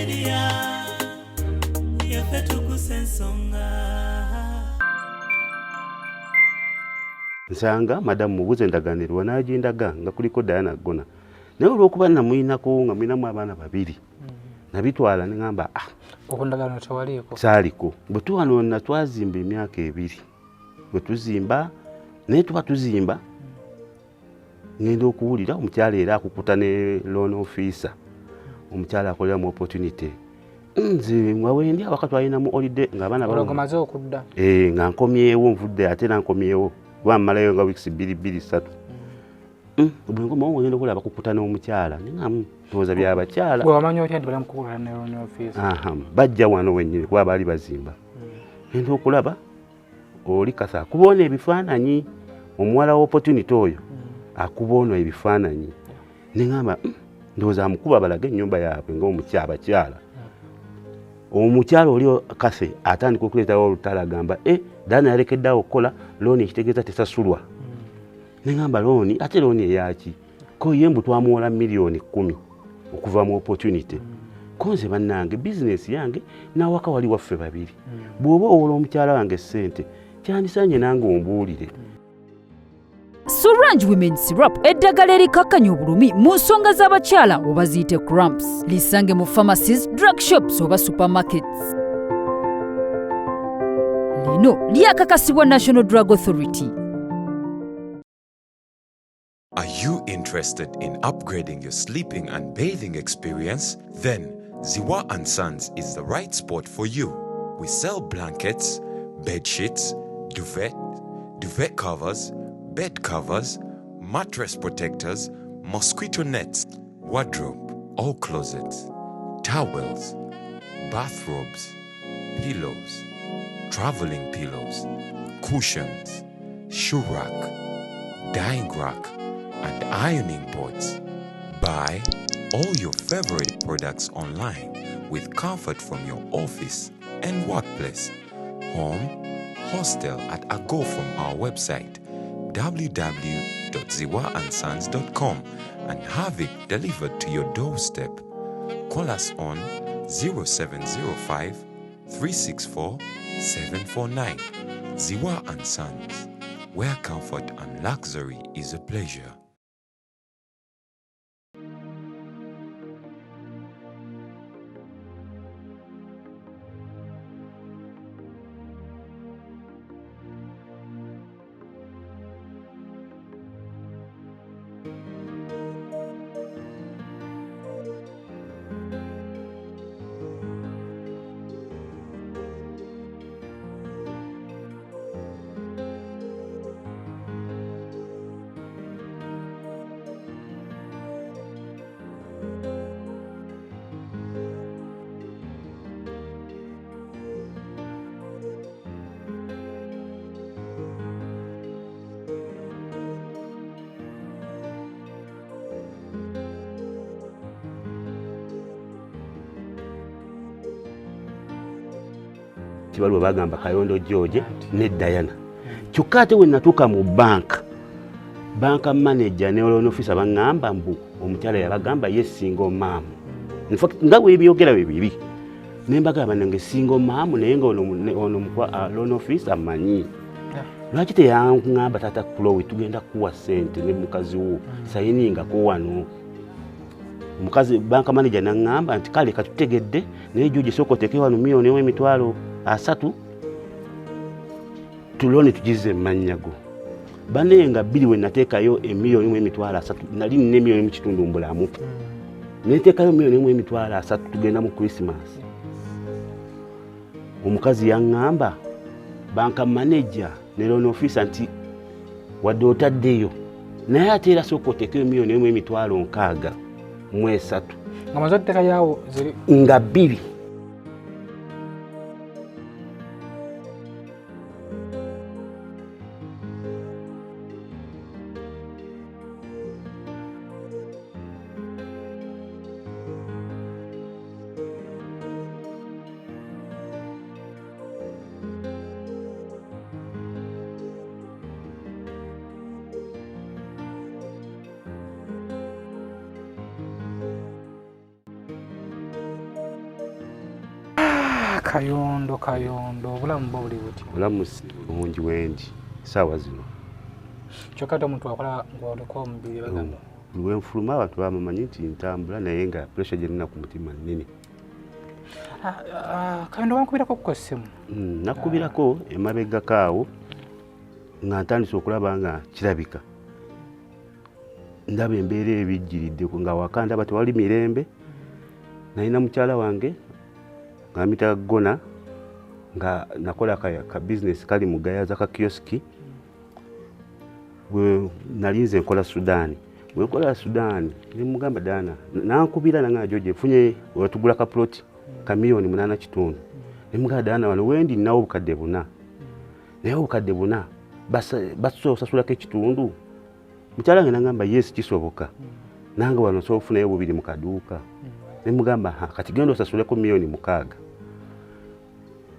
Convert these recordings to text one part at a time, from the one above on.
media yaffe tukusensonga. Nsanga madamu mubuze ndaganirwa nagindaga nga kuliko Diana Gona. Naye olw'okuba namuyinako nga mulinamu abaana babiri. Nabitwala ne ngamba okundagano tewaliko. Saaliko. Bwe tuwano na twazimba emyaka 2. Bwe tuzimba naye tuba tuzimba ngenda okuwulira omukyala era akukuta ne loan officer. Omukyala akolera mu opportunity. Nze mwawendi awaka twalinamu holiday ng'abaana balogomaze okudda. Nga nkomyewo nvudde ate nankomyewo. Wamalayo nga weeks 2-3. Ubwo ngoma ngenda okulaba akukuta n'omukyala. Ningamu toza byabakyala. Gwe wamanyi otya nti bali mukukuta ne loan officer? Bajja wano wennyini kuba baali bazimba. Ngenda okulaba oli kasa akubona ebifaananyi omuwala wa opportunity oyo akubona ebifaananyi. Ningamba ndowooza amukuba balage ennyumba yaabwe ng'omukyala. Omukyala oli kase atandika okuleetawo olutala agamba Dana yalekeddeawo okukola looni ekitegeeza tesasulwa. Ningamba looni ate looni eyaki? Ko yembu twamuwola milioni 10 okuva mu opportunity. Konze bannange bizinesi yange n'awaka wali waffe babiri. Bw'oba owola omukyala wange ssente kyandisanye nange ombuulire. Sorange Women Syrup eddagala erikakkanya obulumi mu nsonga z'abakyala oba ziyite cramps. Lisange mu pharmacies, drug shops oba supermarkets. Lino lyakakasibwa National Drug Authority. Are you interested in upgrading your sleeping and bathing experience? Then Ziwa & Sons is the right spot for you. We sell blankets, bed sheets, duvet covers, bed covers, mattress protectors, mosquito nets, wardrobe, all closets, towels, bathrobes, pillows, traveling pillows, cushions, shoe rack, dyeing rack, and ironing boards. Buy all your favorite products online with comfort from your office and workplace, home, hostel at a go from our website www.ziwaansons.com and have it delivered to your doorstep. Call us on 0705 364 749. Ziwa & Sons, where comfort and luxury is a pleasure. Baliwo bagamba Kayondo George ne Diana. Kyokka ate we natuuka mu banka manager ne loan officer bangamba mbu omukyala yabagamba ye single mom. In fact nga bwe byogera bibiri. Ne mbagamba nange single mom naye nga ono loan officer amanyi. Lwaki teyangamba tata Chloe tugenda kuwa sente ne mukazi wo sayininga ko wano. Omukazi banka manager nangamba nti kale katutegedde naye George soko teke wano milioni emitwalo 3 tulone tugize manyago. Banenga bili we nateekayo emilioni emitwalo 3 nali ne milioni mu kitundu mbulamu. Neteekayo milioni emitwalo 3 tugenda mu Christmas. Omukazi yangamba banka manager ne loan officer nti wadde otaddeyo naye ate era soko teke milioni emitwalo 6 mu 3 ngamazo teka yawo ziri nga 2. Kayondo obulamu bwo buli buti? Obulamu bulungi wendi saawa zino. Kyokka omuntu akola ng'oliko omubiri bagamba. Buli wenfuluma abantu bamanyi nti ntambula naye nga pressure gye nina ku mutima nnene. Kayondo wankubirako ku ssimu? Nakubirako emabegako awo nga ntandise okulaba nga kirabika. Ndaba embeera ebijjiridde nga waka ndaba tewali mirembe. Nalina mukyala wange nga mpita Gona nga nakola ka business kali mu Gayaza ka kioski. Nalinze nkola Sudan. Bwe nkola Sudan ne mugamba Dana nankubira nga George funye watugula ka plot ka milioni 8.5. Ne mugamba Dana wano wendi nawo obukadde buna. Naye obukadde buna basasula ke kitundu. Mukyala wange nangamba yes kisoboka. Nange wano so ofunayo bubiri mu kaduuka. Ne mugamba kati genda osasuleko milioni 6.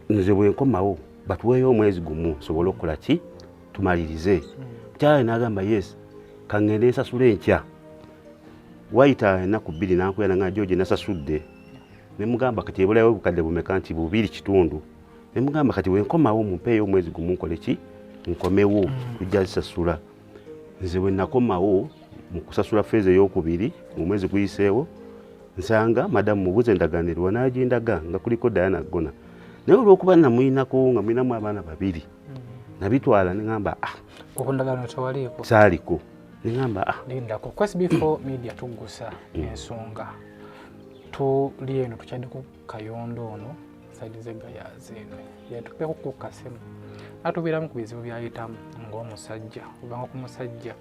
Nze bwe nkomawo batuweeyo omwezi gumu nsobole okukola ki tumalirize. Mukyala n'agamba yes kangende nsasule enkya. Wayita ennaku 2 nankuya nga George nasasudde. Ne mugamba kati ebulayo obukadde bumeka nti 2.5. Ne mugamba kati bwe nkomawo mumpeeyo omwezi gumu nkole ki nkomewo tujja zisasula. Nze bwe nakomawo mu kusasula feeza ey'okubiri mu mwezi guyiseewo nsanga madamu mubuze ndaganirwa n'agindaga nga kuliko Diana Gona. Naye olw'okuba namuyinako nga muyinamu abaana 2 nabitwala ne ngamba okundagano tewaliiko? Saaliko. Ne ngamba lindako Quest before media tugusa ensonga tuli eno tukyadde ku Kayondo ono saidi z'Egayaza eno yatupeeko ku kasemu atubeeramu ku bizibu byayitamu ng'omusajja obanga ku musajja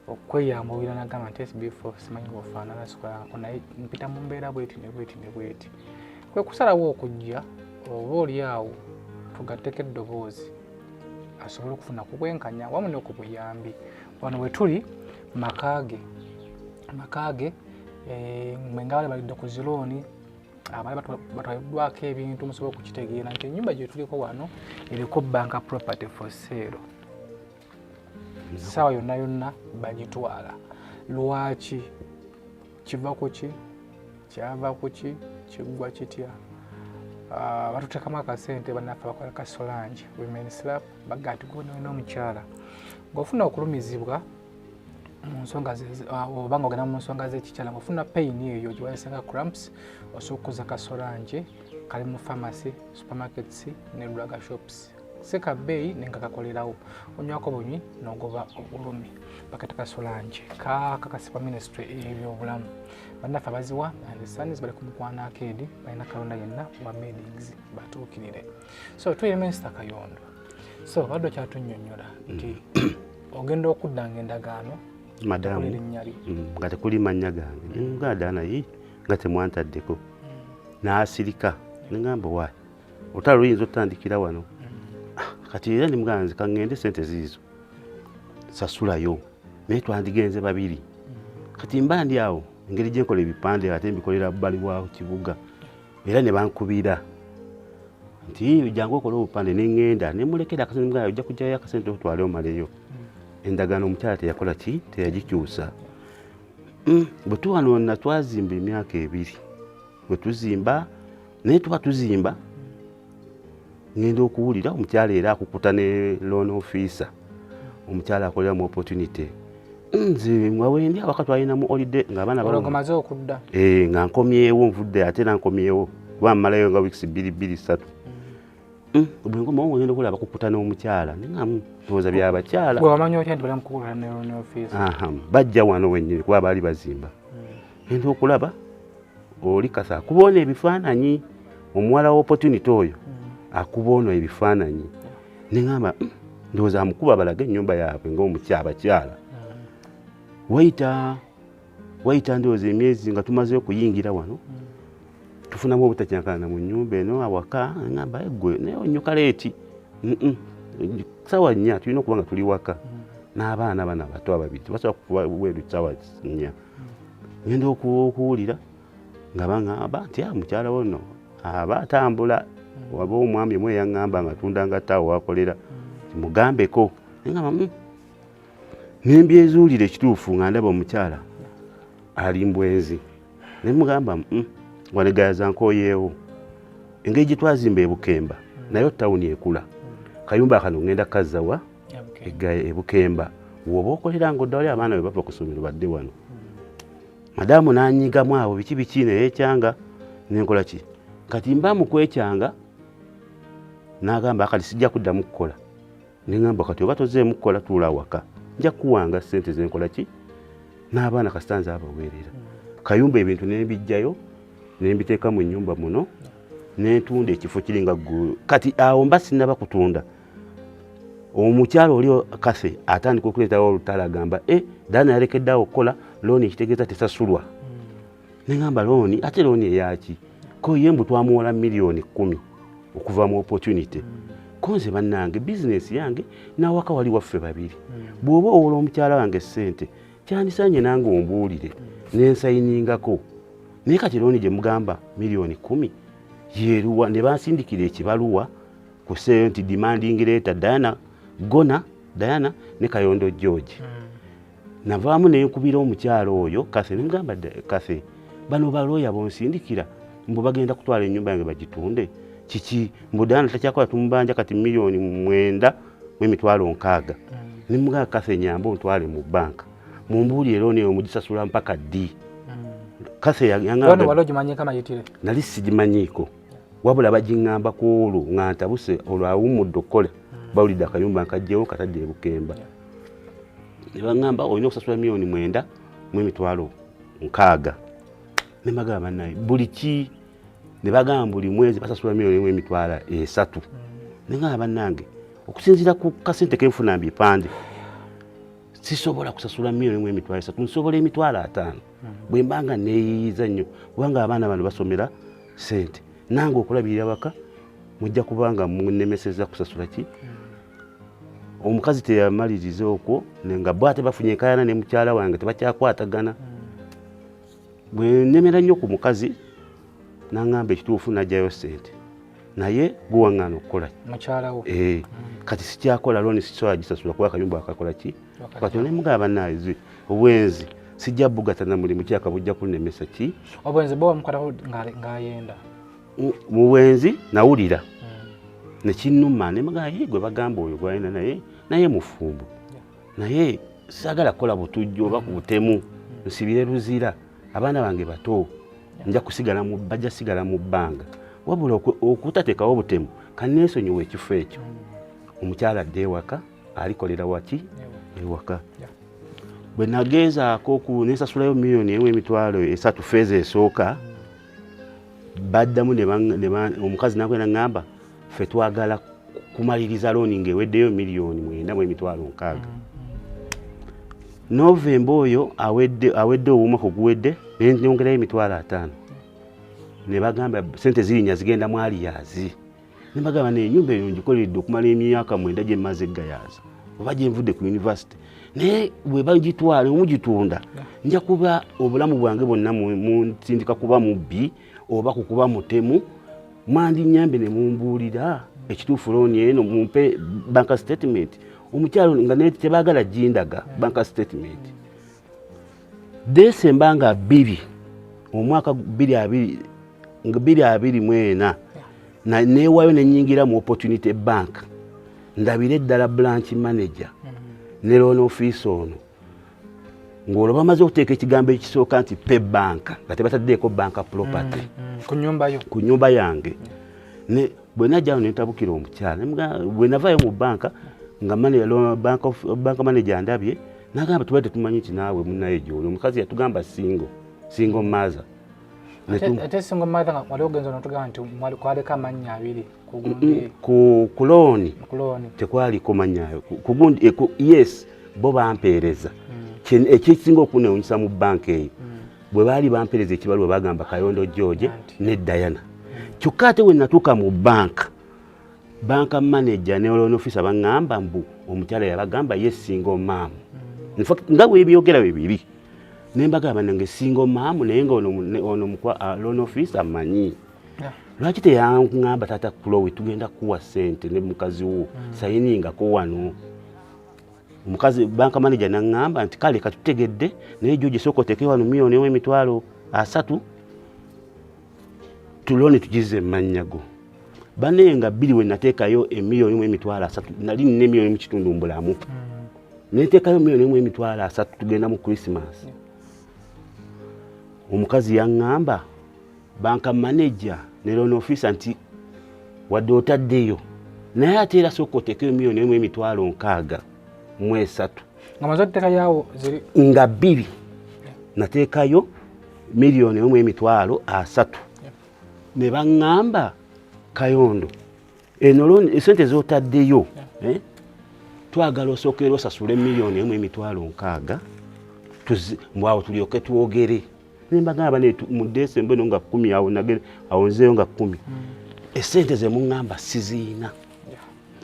okweyambulira n'agamba nti SB4 simanyi bw'ofaanana sikolako naye mpita mu mbeera bweti ne bweti kwe kusalawo okujja oba oli awo tugatteko eddoboozi asobole okufuna kubwenkanya wamu n'okubuyambi. Wano we tuli makaage mwe nga bali balidde ku zilooni abali batwaliddwako ebintu musobola okukitegeera nti ennyumba gye tuliko wano eriko banka property for sale. Sawa yonna bagitwala. Lwaki? Kiva ku ki? Kyava ku ki? Kiggwa kitya? Batuteekamu akasente bannaffe bakola ka Solange women slap bagati gwona omukyala ng'ofuna okulumizibwa mu nsonga obanga ogenda mu nsonga z'ekikyala ng'ofuna pain eyo gyewayesenga cramps osobola ka Solange kali mu pharmacy supermarkets ne drug shops seka bbeeyi nenga kakolerawo onywako bunywi n'ogoba obulumi bakataka Solange kakakasibwa ministry ebyobulamu bannaffe abaziwa and sons bali ku Mukwano Arcade balina kalonda yenna wa Medings batuukirire. So tuli Minister Kayondo. So baddo kyatunnyonnyola nti ogenda okuddanga endagaano madamu nga tekuli mannya gange nga Dana nga temwantaddeko n'asirika ne ngamba wayi otalo luyinza otandikira wano kati era ndi muganzi kangende sente ziizo sasulayo naye twandigenze 2 kati mba ndi awo engeri gye nkola ebipande ate mbikolera bbali bwa kibuga era ne bankubira nti jangu okola obupande ne ngenda ne mulekera akasente mga ojja kujjayo akasente otwale omaleyo. Endagaano omukyala teyakola ki teyagikyusa. Bwe tuwano na twazimba emyaka 2 bwe tuzimba naye tuba tuzimba ngenda okuwulira omukyala era akukuta ne loan officer omukyala akolera mu opportunity nze mwawendi awakati alinamu holiday ng'abaana balongomaze okudda nga nkomyewo nvudde ate nankomyewo bwammalayo nga weeks 2-3 bwe ngoma ngenda okulaba bakukuta n'omukyala ndowooza byabakyala wamanyi otya nti balamukukulira ne loan officer bajja wano wennyini kuba baali bazimba ngenda okulaba oli kasa akuboona ebifaananyi omuwala wa opportunity oyo akuboona ebifaananyi ne ngamba ndowooza amukuba balaga ennyumba yaabwe ng'omukyabakyala. Wayita ndowooza emyezi nga tumaze okuyingira wano tufunamu obutakyankana mu nnyumba eno awaka ngamba eggwe naye onyuka leeti sawa 4 tulina okuba nga tuli waka n'abaana bana bato ababiri tebasobola kuba weeru sawa 4. Ngenda okuwulira nga baŋŋamba nti mukyala wono aba atambula waba omwami omwe yaŋŋamba nga tundanga ttaawo wakolera mugambeko ngamba nembyezuulira ekituufu nga ndaba omukyala ali mbwenzi ne mugamba wanegayaza nkooyeewo engeri gye twazimba e Bukemba nayo tawuni ekula kayumba kano ngenda kazzawa e Bukemba woba okolera ng'odda wali abaana bwe bava ku ssomero badde wano madamu n'anyigamu abo biki ne yeekyanga nenkola ki kati mba mu kwekyanga n'agamba kati sijja kuddamu kukola neŋŋamba kati oba tozeemu kukola tuula waka nja kuwanga ssente zenkola ki n'abaana kasitanza abaweerera kayumba ebintu nebijjayo nembiteeka mu nnyumba muno netunda ekifo kiringa ggulu kati awo mba sinnaba kutunda omukyalo oli kase atandika okuleetawo olutala agamba dana yalekeddeawo okukola looni ekitegeeza tesasulwa neŋŋamba looni ate looni eyaki ko ye mbu twamuwola miliyoni 10 okuva mu opportunity konze bannange bizinesi yange n'awaka wali waffe babiri bw'oba owola omukyala wange ssente kyandisanye nange ombuulire nensayiningako naye kati looni gye mugamba miliyoni 10 yeruwa ne bansindikira ekibaluwa ku seeyo nti demanding letter Diana ne Kayondo George navaamu nenkubira omukyalo oyo kase nemugamba kase bano balooya bonsindikira mbu bagenda kutwala ennyumba yange bagitunde kiki mbu Diana takyakola tumubanja kati miliyoni 9.6 nemugamba kase nyambo ntwale mu banka mumbuulire looni eyo mugisasula mpaka ddi kase yangamba walo gimanye kama yitire nali sigimanyiiko wabula bagiŋŋamba ku olwo nga ntabuse olwo awummudde okukola bawulidde akayumba nkajjewo katadde e Bukemba ne baŋŋamba olina okusasula miliyoni 9.6 ne bagamba bannaye buli ki ne bagamba buli mwezi basasula miliyoni 1.3 ne ngamba bannange okusinziira ku kasente kenfuna mbipande sisobola kusasula miliyoni 1.3 nsobola 5 bwe mbanga neeyiyiza nnyo kubanga abaana bano basomera sente nange okulabirira waka mujja kubanga munnemeseza kusasula ki omukazi teyamaliriza okwo nga bwate bafunye enkayana ne mukyala wange tebakyakwatagana bwe nnemera nnyo ku mukazi naŋŋamba ekituufu najjayo sente naye guwaŋŋaana okukola mukyalawo kati sikyakola looni sisobola gisasula kuba akayumba akakola ki kati onemugaba bannaazi obwenzi sijja bugatana mulimu kyaka bujja kunnemesa ki obwenzi bwo mukwataho ng'ayenda mu bwenzi nawulira nekinnuma nemugamba gwe bagamba oyo gwalina naye mufumbo naye saagala kukola butujjo oba ku butemu nsibire luzira abaana bange bato bajja sigala mu bbanga wabula okutateekawo obutemu kanneesonyiwa ekifo ekyo omukyala adde ewaka alikolera waki ewaka bwe nagezaako nensasulayo miliyoni 1.3 feeza esooka baddamu omukazi nakwena ŋŋamba ffe twagala kumaliriza looni ng'eweddeyo miliyoni 9.6 Novemba oyo awedde obumwaka oguwedde nenyongerayo 5 ne bagamba sente zirinya zigenda mu aliyazi ne bagamba n'ennyumba eyo ngikoleredde okumala emyaka 9 gye mmaze eggayaaza oba gye nvudde ku yunivasite naye bwe bagitwala omugitunda nja kuba obulamu bwange bwonna munsindika kuba mubbi oba kukuba mutemu mwandinyambe ne mumbuulira ekituufu looni eno mumpe banka statement omukyalo nga tebaagala gindaga banka statement Desemba nga 2 omwaka 2024 neewaayo nenyingira mu Opportunity Bank ndabire eddala branch manager ne loan office ono ng'olwo bamaze okuteeka ekigambo ekisooka nti pe banka nga tebataddeeko banka property ku nnyumba yange bwe najjawo nentabukira omukyala bwe navaayo mu banka nga banka manager andabye n'agamba tubadde tumanyi nti naawe munnaye gy'oli omukazi yatugamba single mother ate single mother nga wali ogenza n'otugamba nti kwaleko amannya 2 ku looni tekwaliko mannyayo ku gundi yes bo bampeereza ekisinga okunewunyisa mu banka eyo bwe baali bampeereza ekibaluwa bagamba Kayondo George ne Diana kyokka ate we natuuka mu banka manager ne loan officer baŋŋamba mbu omukyala yabagamba ye single mom nga bwebyogera bibiri ne mbagamba nange single mom naye nga ono loan officer amanyi lwaki teyaŋŋamba tata kulowe tugenda kuwa sente ne mukazi wo sayiningako wano omukazi banka manager naŋŋamba nti kale katutegedde naye George sooka oteeke wano miliyoni 1.3 tulooni tugize mannya go banenga bbiri we nateekayo emiliyoni mu emitwalo 3 nali nina emiliyoni mu kitundu mbulamu neteekayo emiliyoni mu emitwalo 3 tugenda mu Christmas omukazi yaŋŋamba banka manager ne loan officer nti wadde otaddeyo naye ate era sooka oteekayo emiliyoni mu emitwalo 6 mu 3 nga maze oteeka yawo ziri nga bbiri nateekayo miliyoni mu emitwalo 3 ne baŋŋamba Kayondo eno esente z'otaddeyo twagala osookera osasule miliyoni mu emitwalo 6 mbwawo tulyoke twogere nembagamba mu December nga 10 awo nagenda awo nzeeyo nga 10 esente ze muŋŋamba siziina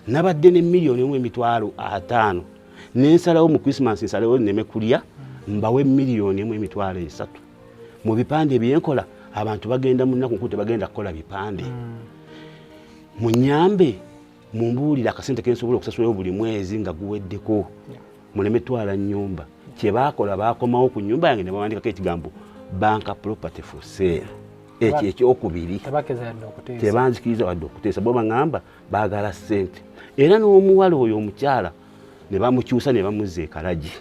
nabadde ne miliyoni mu emitwalo 5 nensalawo mu Christmas nsalawo nneme kulya mbawe miliyoni mu emitwalo 3 mu bipande byenkola abantu bagenda mu nnaku nkute bagenda kukola bipande munyambe mumbuulira akasente kensobola okusasulayo buli mwezi nga guweddeko muleme twala nnyumba kyebakola bakomawo ku nnyumba yange ne bawandikako ekigambo banka property for sale ekyo ekyokubiri tebanzikiriza wadde okuteesa bo baŋŋamba baagala ssente era n'omuwala oyo omukyala ne bamukyusa ne bamuzza ekalagi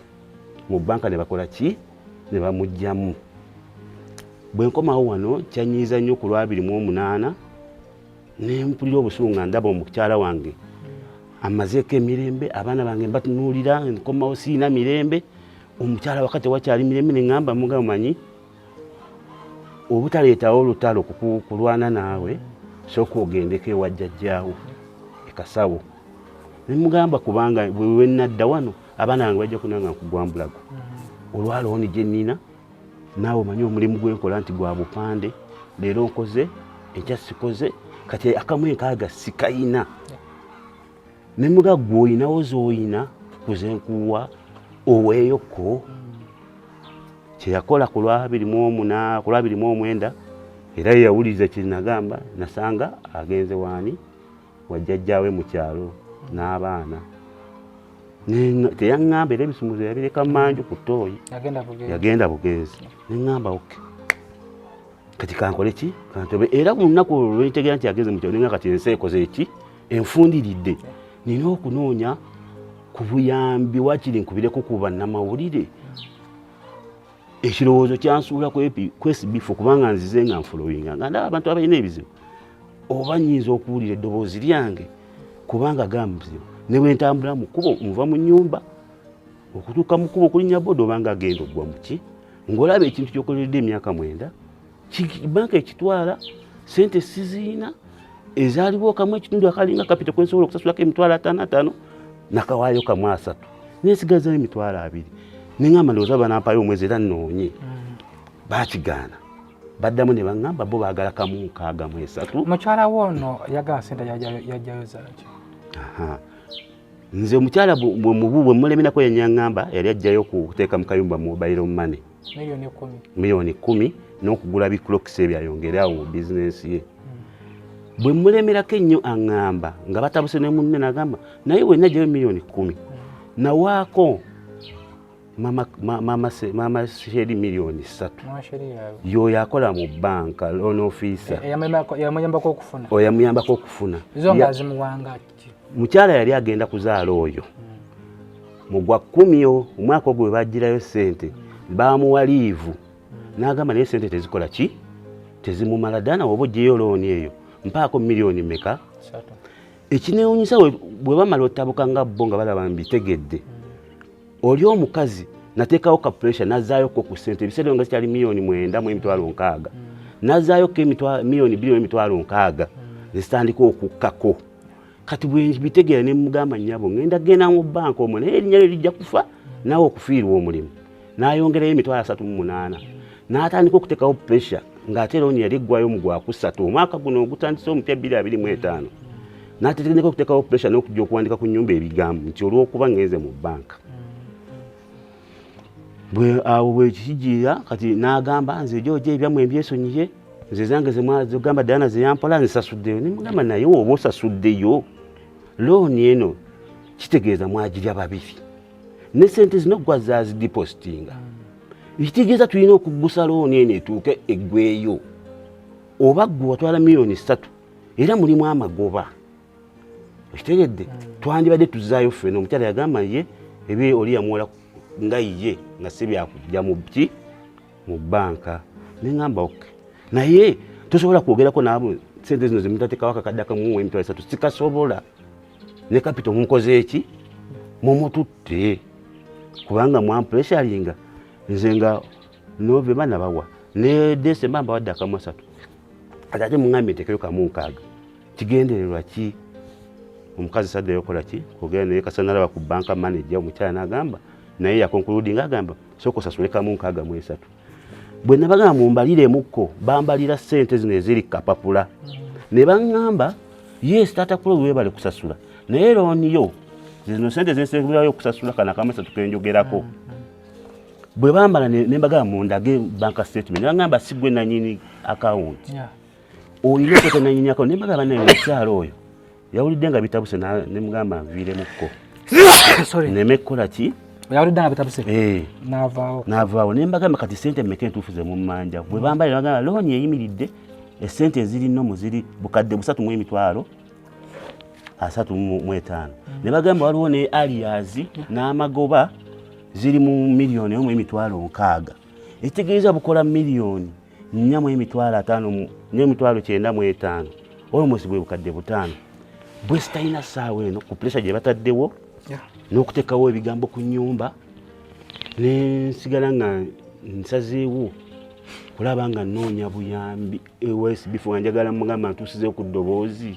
mu banka ne bakola ki ne bamugjamu bwe nkomawo wano kyanyiiza nnyo ku lwa 28 ne mpulira obusungu nga ndaba omukyala wange amazeeko emirembe abaana bange mbatunuulira nkomawo siina mirembe omukyala wakati wakyali mirembe ne ŋŋamba mugamba manyi obutaleetawo olutalo kulwana naawe sooka ogendeko ewa jjajjaawo ekasawo ne mugamba kubanga bwe nadda wano abaana bange bajja kunanga nkugwa mbulago olwalooni gye nnina naawe omanyi omulimu gwenkola nti gwa bupande leero nkoze enkya sikoze kati akamu enkaaga sikayina ne muga gw'olinawo z'olina kuze nkuwa oweeyoko kyeyakola ku lwa 29 era yeyawuliriza kye nagamba nasanga agenze waani wajjajjaawe mu kyalo n'abaana teyaŋŋamba era ebisumuzo yabireka manju ku ttooyi yagenda bugenzi neŋŋamba oke kati kankole ki kantobe era ku lunaku olwo lwentegera nti yageze mu kyalo nenga kati ensi ekoze eki enfundiridde nina okunoonya ku buyambi wakiri nkubireko ku bannamawulire ekirowoozo kyansuula kwesibifu kubanga nzize nga nfolowinga nga ndaba abantu abalina ebizibu oba nnyinza okuwulira eddoboozi lyange kubanga gamuzibu ne bwe ntambula mu kkubo nva mu nnyumba okutuuka mu kkubo okulinnya boda obanga agenda oggwa mu ki ng'olaba ekintu ky'okoleredde emyaka 9 banka ekitwala sente siziina ezaaliwo kamu ekitundu akalinga kapita kwensobola okusasulako emitwalo 5 nakawaayo kamu 3 nesigazayo emitwalo 2 neŋŋamba ndowooza banampayo omwezi era nnoonye baakigaana baddamu ne baŋŋamba bo baagala kamu 6 mukyala woono yagala sente yajjayo zaaki nze omukyala bwe mulemenako yanyaŋŋamba yali ajjayo kuteeka mu kayumba mobile money miliyoni 10 n'okugula biclokisi ebyayongerawo mu bizinensi ye bwe mulemerako ennyo aŋŋamba nga batabuse ne munne nagamba naye wenna ajjayo miliyoni 10 nawaako mama sheri miliyoni 3 yoyo akola mu banka loan officer oyamuyambako okufuna mukyala yali agenda kuzaala oyo mu gwa 10 omwaka ogwo bwe bajjirayo sente bamuwa liivu n'agamba naye sente tezikola ki tezimumala ddala oba oggyeyo looni eyo mpaako miliyoni meka ekineewuunyisa bwe bamala ottabuka nga bo nga balaba mbitegedde oli omukazi nateekawo ka pressure nazaayoko ku sente ebiseera nga zikyali miliyoni 9 mu emitwalo 6 nazaayoko miliyoni 2 mu emitwalo 6 zitandika okukkako kati bwe bitegeera ne mugamba nnyabo ngenda genda mu banka omwo naye erinnya lye lijja kufa naawe okufiirwa omulimu n'ayongerayo emitwalo 38 n'atandika okuteekawo pressure ng'ate looni yali eggwayo mu gwakusatu omwaka guno ogutandise omupya 2025 n'ategeeka okuteekawo pressure n'okujja okuwandika ku nnyumba ebigambo nti olw'okuba ngenze mu banka awo bwe kikijiira kati n'agamba nze gyogye ebyammwe ebyesonyiye nze zange zegamba ddala ze yampola nzisasuddeyo ne mugamba naye oba osasuddeyo looni eno kitegeeza mwagirya babiri ne sente zino gwa zazidipositinga ekitegeeza tulina okuggusa looni eno etuuke eggweyo oba ggwe watwala miliyoni 3 era mulimu amagoba okitegedde twandibadde tuzaayo ffena omukyala yagamba ye ebye oli yamuwola nga ye nga si byakujja mu banka neŋŋamba oke naye tosobola kwogerako naabo sente zino zemutateekawo akakadde akamu emitwalo 3 sikasobola ne kapito munkoze eki mumututte kubanga mwampuresharinga nze nga Novemba nabawa ne Desemba mbawadde akamu 3 ate muŋŋambye nteekeyo kamu 6 kigendererwa ki omukazi sadde yokola ki kwogera naye kasana nalaba ku banka manager omukyala n'agamba naye yakonkuludinga agamba sooka osasule kamu 6 mu 3 bwe nabagamba mumbaliremukko bambalira ssente zino eziri kapapula ne baŋŋamba ye starter pro webale kusasula naye looniyo zino ssente zensebulayo okusasula kana kamu 3 kenjogerako bwe bambala ne mbagamba mundage banka statement ne baŋŋamba si gwe nanyini account oyina okweta nanyini account ne mbagamba naye omukyala oyo yawulidde nga bitabuse ne mugamba nviiremukko nemekkola ki yawulidde nga bitabuse n'avaawo ne mbagamba kati ssente mmeka entuufu ze mummanja bwe bambale bagamba looni eyimiridde essente eziri nnomu ziri bukadde 3,35 ne bagamba waliwo ne alias n'amagoba ziri mu miliyoni 1,600 ekitegeeza bukola miliyoni 4,5 almost bwe bukadde 5 bwe sitalina ssaawa eno ku pressure gye bataddewo n'okuteekawo ebigambo ku nnyumba ne nsigala nga nsazeewo kulaba nga nnoonya buyambi ewsbf nga njagala mugamba ntuusizeewo ku ddoboozi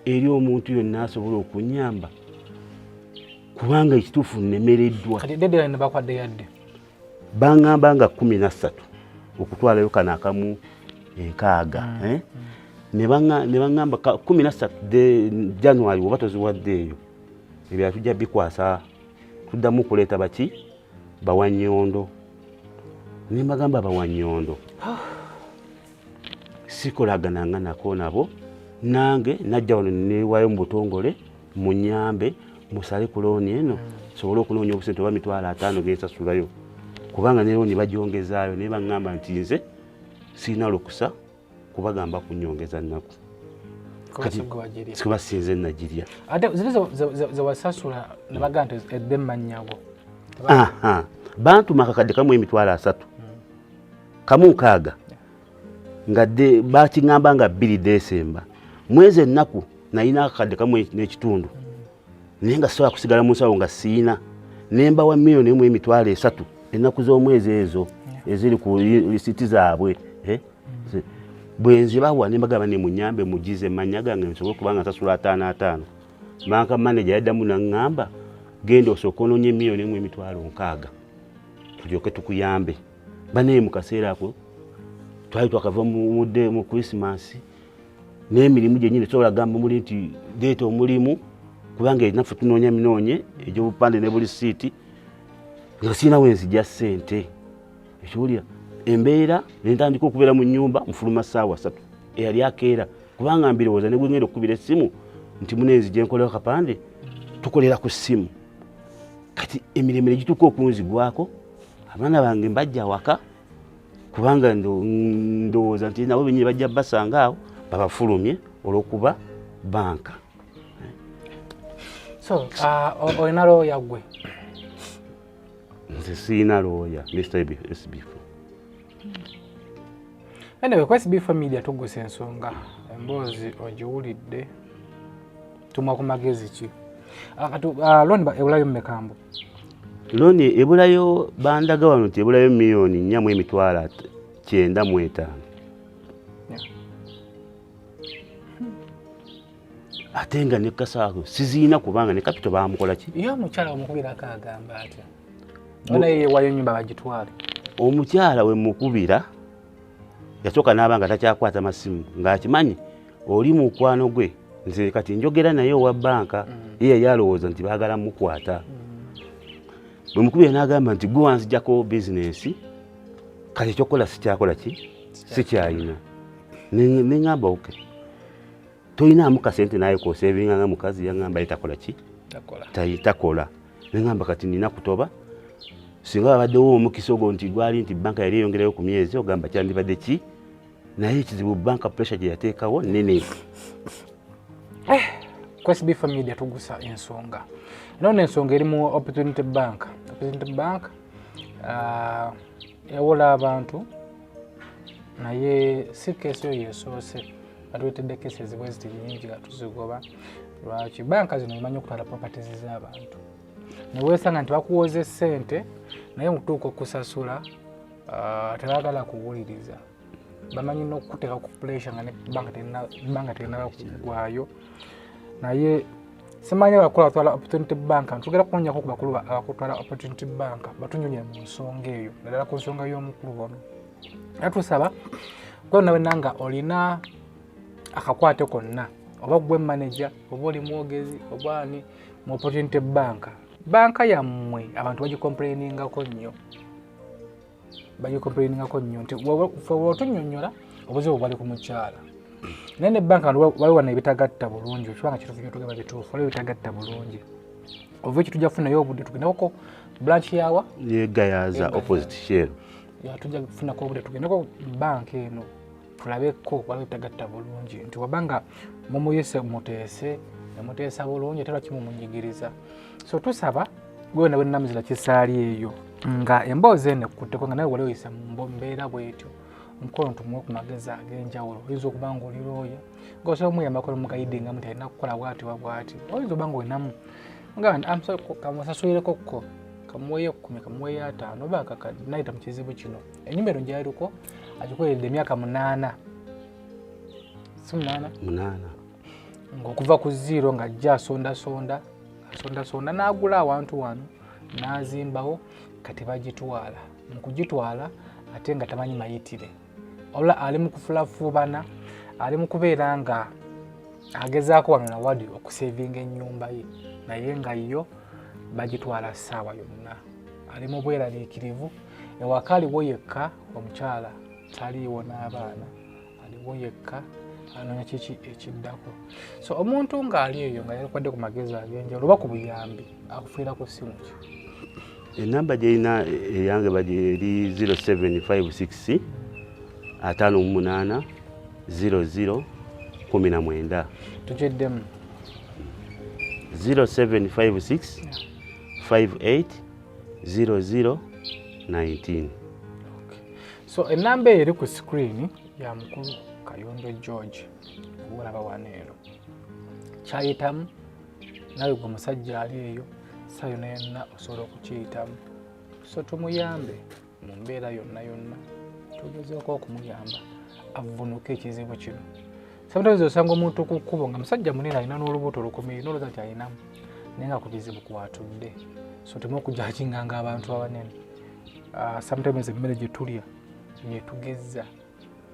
eri omuntu yonna asobola okunyamba kubanga ekituufu nnemereddwa baŋŋamba nga 13 okutwalayo kana akamu 6 ne baŋŋamba 13 January oba toziwaddeeyo ebya tujja bikwasa tuddamu okuleeta baki Bawannyondo ne mbagamba Bawannyondo sikolagananga nako nabo nange najja wano neewaayo mu butongole munyambe musale ku looni eno sobole okunoonya obusente oba 5,000 gensasulayo kubanga ne looni bagyongezaayo naye baŋŋamba nti nze sirina lukusa kubagamba kunyongeza nnaku sikubasinze nagirya ate zino zewasasula ne bagamba nti edde mmanyago bantuma akakadde kamu 3,000 kamu 6 nga bakiŋŋamba nga 2 Desemba mwezi ennaku nalina akakadde kamu n'ekitundu naye nga sobola kusigala mu nsawo nga siina nembawa miliyoni 1,300 ennaku z'omwezi ezo eziri ku lisiti zaabwe bwe nzibawa ne mbagamba ne munyambe mugize manya gange nsobole kubanga nsasula 5,5 banka manager yaddamu naŋŋamba genda osooka onoonye miliyoni 1,600 tulyoke tukuyambe banaye mu kaseera ako twali twakava mu Christmas n'emirimu gyennyini sobola gamba muli nti deeta omulimu kubanga enaffe tunoonya minoonye egy'obupande ne buli siiti nga sirina wenzijja ssente ekiwulira embeera nentandika okubeera mu nnyumba nfuluma ssaawa 3 eyali akeera kubanga mbirowooza ne bwe ngenda okukubira essimu nti munezi gye nkolewo kapande tukolera ku ssimu kati emiremire gituuka okunzigwako abaana bange mbajja waka kubanga ndowooza nti nabo bennyini bajja basanga awo babafulumye olw'okuba banka. So olina looya gwe? Nze siina looya Mr. SB4. Anyway, kwa SB4 Media tugusa ensonga emboozi ogiwulidde tuma ku magezi ki? Looni ebulayo mmekambo? Looni ebulayo bandaga wano nti ebulayo miliyoni 4,905. Ate nga ne Kasaago siziina kubanga ne kapito bamukola ki? Iyo omukyala omukubirako agamba atya? Ona ye wayo ennyumba bagitwale. Omukyala we mukubira yasooka n'abanga takyakwata masimu ng'akimanyi oli mu mukwano gwe nze kati njogera naye owa banka ye yalowooza nti baagala mukwata. Bwe mukubira n'agamba nti gwe wanzijjako bizinesi kati ekyokukola sikyakola ki? Sikyayina. Ne ngamba oke. Toyinaamu kasente naye kosevinga nga mukazi yangamba yetakola ki? Takola. Ne ngamba kati nina kutoba. Singa babaddewo omukisa ogwo nti gwali nti banka yali eyongerayo ku myezi ogamba kyandibadde ki? naye ekizibu banka pressure gye yateekawo nnene. KSB Family tugusa ensonga. None ensonga eri mu Opportunity Bank. Opportunity Bank yawola abantu naye si keesi yo yesoose batwetedde keesi ezibwe ziti nyingi nga tuzigoba. Lwaki banka zino zimanyi okutwala properties z'abantu. Ne weesanga nti bakuwoze ssente naye mutuuka okusasula tebaagala kuwuliriza. Bamanyi n'okuteeka ku pressure nga ne banka terina kugwayo. Naye simanyi abakola batwala Opportunity Bank ntugera kunyako ku bakulu abakutwala Opportunity Bank batunyumye mu nsonga eyo naddala ku nsonga y'omukulu ono. Natusaba gwonna wenanga olina akakwate konna oba gwe manager oba oli mwogezi oba ani mu Opportunity Bank. Banka yammwe abantu bagicomplainingako nnyo. Bagicomplainingako nnyo nti wotunyonyola obuzibu bwali ku mukyala. Nene banka waliwo nebitagatta bulungi okibanga kituufu kyotugamba kituufu waliwo bitagatta bulungi. Ova ekitujja kufunayo obudde tugendako branch yawa yegayaza opposite shell. Tujja kufunako obudde tugendako banka eno tulabeko waliwo bitagatta bulungi nti wabanga mumuyise muteese nemuteesa bulungi ate lwaki mumunyigiriza. So tusaba gwena wenamizira kisaali eyo nga emboozi eno ekkutteko nga nawe wali oyisa mu mbeera bwetyo. Mkono tumuwe ku magezi ag'enjawulo oyinza okuba nga oli looya ng'osobola omuyambako n'omugayidinga muti alina kukola bw'ati wa bw'ati. Oyinza oba ng'olinamu nga kamusasulireko ko kamuweeyo 10 kamuweeyo 5 oba kakadde nayita mu kizibu kino. Ennyumba eno gy'aliko agikoleredde emyaka 8 si 8 ng'okuva ku zero ng'ajja asondasonda n'agula awantu wano n'azimbawo kati bagitwala mu kugitwala ate nga tamanyi mayitire. Ola ali mu kufulafuubana ali mu kubeera nga agezaako wano na wadi okusevinga ennyumba ye naye nga yo bagitwala ssaawa yonna. Ali mu bweraliikirivu ewaka aliwo yekka omukyala taliiwo n'abaana aliwo yekka anoonya kiki ekiddako. So omuntu ng'ali eyo nga yalikwadde ku magezi ag'enjawulo oba ku buyambi akufiira ku ssimu ki? Enamba gy'erina eyange eri 0756 58 00 19. Tukiddemu 0756 58 00 19. So enamba eyo eri ku screen ya mukulu Kayondo George olaba waneero kyayitamu nawe gwe musajja ali eyo sayo nena osobola okukiyitamu. So tumuyambe mu mbeera yonna tugezeeko okumuyamba avunuke ekizibu kino. Sometimes osanga omuntu ku kkubo nga musajja munene alina n'olubuto lukomeye n'olowooza nti alinamu naye nga ku kizibu kwatudde. So temu okujajinganga abantu abanene. Sometimes emmere gye tulya yetugezza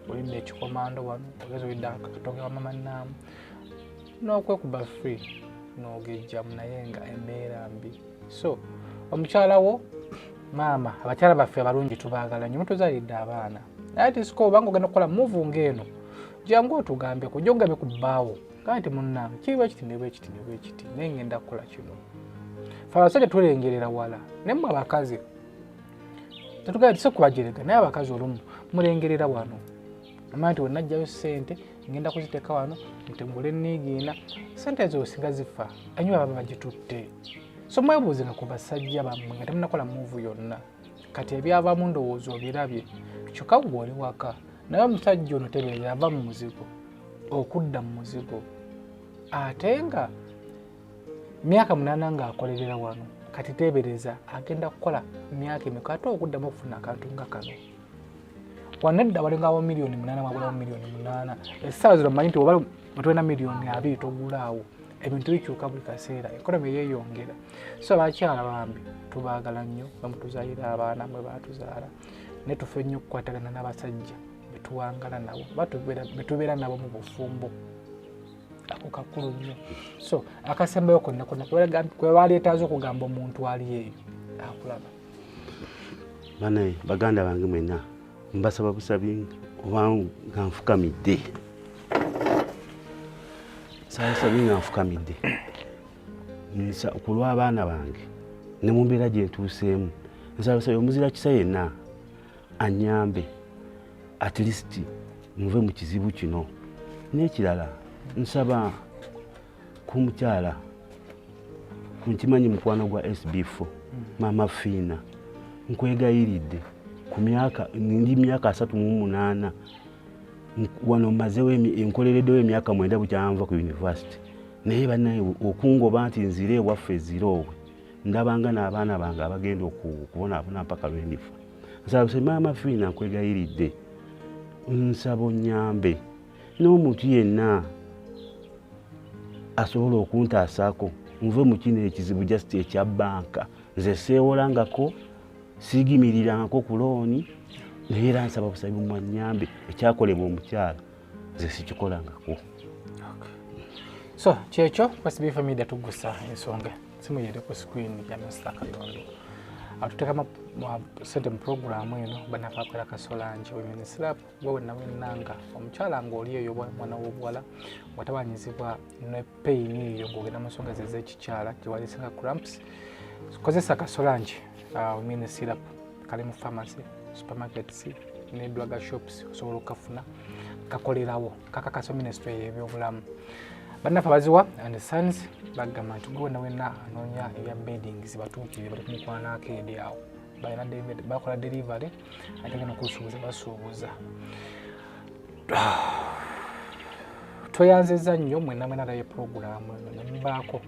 olidde ekikomando wano ogeza olidde akatonge wa mama nnaamu n'okwekuba free n'ogejjamu naye nga embeera mbi. So omukyala wo maama abakyala baffe abalungi tubaagala nnyo mutuzaalidde abaana naye tisiko obanga ogenda okukola muvu ng'eno jangu otugambeko jjo ogambe ku bbaawo gaa nti munnange kiba kiti ne bwekiti naye ngenda kukola kino. Fe abasajja tulengerera wala naye mmwe abakazi tetugamba tise kubajerega naye abakazi olumu mulengerera wano amanyi nti wenajjayo ssente ngenda kuziteeka wano ntengule enniigiina ssente ezo osinga zifa anyuba baba bagitutte. So mwebuuzenga ku basajja bammwe nga temunakola muvu yonna kati ebyavamu ndowooza obirabye kyokka gwe oli waka naye omusajja ono tebeera ava mu muzigo okudda mu muzigo ate nga myaka 8 ng'akolerera wano kati teebereza agenda kukola myaka emeka ate okuddamu okufuna akantu nga kano. Wanedda walingawo miliyoni 8 wabulawo miliyoni 8 essaawa zino manyi nti oba otolina miliyoni 2 togulaawo ebintu bikyuka buli kaseera ekonomi yeeyongera. So abakyala bambi tubaagala nnyo bamutuzaalira abaana mwe baatuzaala ne tufe nnyo okukwatagana n'abasajja betuwangala nabo betubeera nabo mu bufumbo ako kakulu nnyo. So akasembayo konna kwe baleetaaza okugamba omuntu ali eyo akulaba. Banaye baganda bange mwenna mbasaba busabi oba nga nfukamidde sabi nga nfukamidde okulwa abaana bange ne mu mbeera gye ntuuseemu nsaba omuzira kisa yenna anyambe at least muve mu kizibu kino. N'ekirala nsaba ku mukyala nkimanyi mukwano gwa SB4 Mama Fiina nkwegayiridde ku myaka ndi myaka 38 wano mazewo enkolereddewo emyaka 9 bukyanva ku university naye bannaye okungoba nti nzire ewaffe ezirowe ndabanga n'abaana bange abagenda okubonaabona mpaka lwendifa. Nsaba Mama Fiina nkwegayiridde nsaba onnyambe n'omuntu yenna asobola okuntaasako nve mu kino ekizibu just ekya banka. Nze seewolangako siigimirirangako ku looni naye era nsaba busabi mwannyambe ekyakolebwa omukyala nze sikikolangako. So kyekyo SB4 Media tugusa ensonga simuyere ku screen ya Mr. Kayondo atuteka sente mu programu eno banafa akola Kasolange Women Slap wewe na wenanga omukyala ng'oli eyo mwana w'obuwala watabanyizibwa ne pain eyo ng'ogenda mu nsonga z'ekikyala gye walisinga cramps kozesa Kasolange Women Slap kali mu pharmacy supermarkets ne drug shops osobola okafuna kakolerawo kakakaso ministry y'ebyobulamu banafa baziwa and sons bagamba nti gwe na anoonya ebya bedding zibatuukire bali kumukwana akeedi awo bakola delivery ate gena kusuubuza basuubuza. Tweyanzeza nnyo mwena naye programu eno nembaako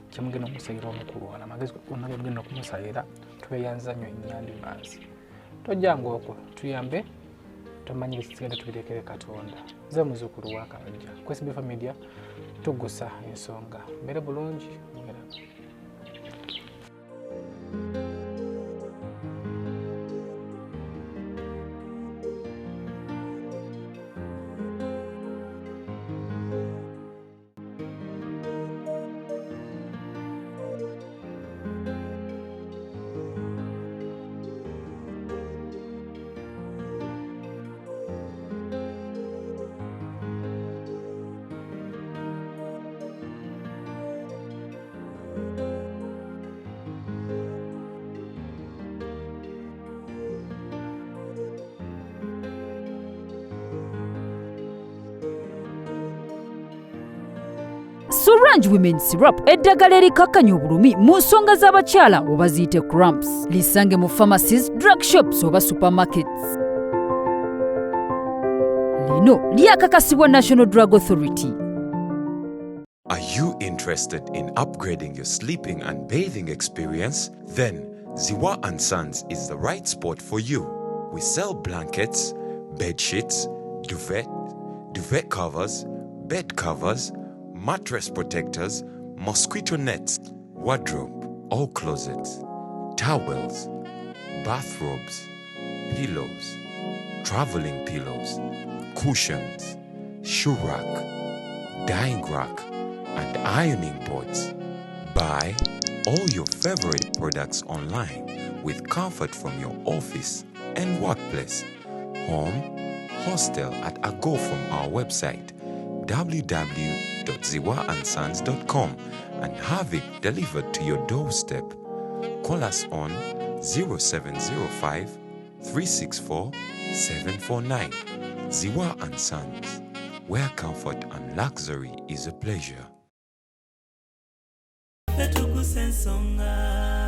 kyemugenda omusayira omukulu wana amagezi gonna gegenda okumusayira tweyanza nnyo ennyandi bansi tojjanga okwo tuyambe tumanyi bisigenda tubirekere Katonda. Nze muzzukulu wa Kabajja ku SB4 Media tugusa ensonga mbere bulungi mbere. Solange Women Syrup eddagala erikakkanya obulumi mu nsonga z'abakyala oba ziyite cramps. Lisange mu pharmacies, drug shops oba supermarkets. Lino lyakakasibwa National Drug Authority. Are you interested in upgrading your sleeping and bathing experience? Then Ziwa & Sons is the right spot for you. We sell blankets, bed sheets, duvet covers, bed covers, mattress protectors, mosquito nets, wardrobe, all closets, towels, bathrobes, pillows, traveling pillows, cushions, shoe rack, dyeing rack, and ironing boards. Buy all your favorite products online with comfort from your office and workplace, home, hostel at a go from our website www.ziwaansons.com and have it delivered to your doorstep. Call us on 0705 364 749. Ziwa & Sons, where comfort and luxury is a pleasure. Petugusensonga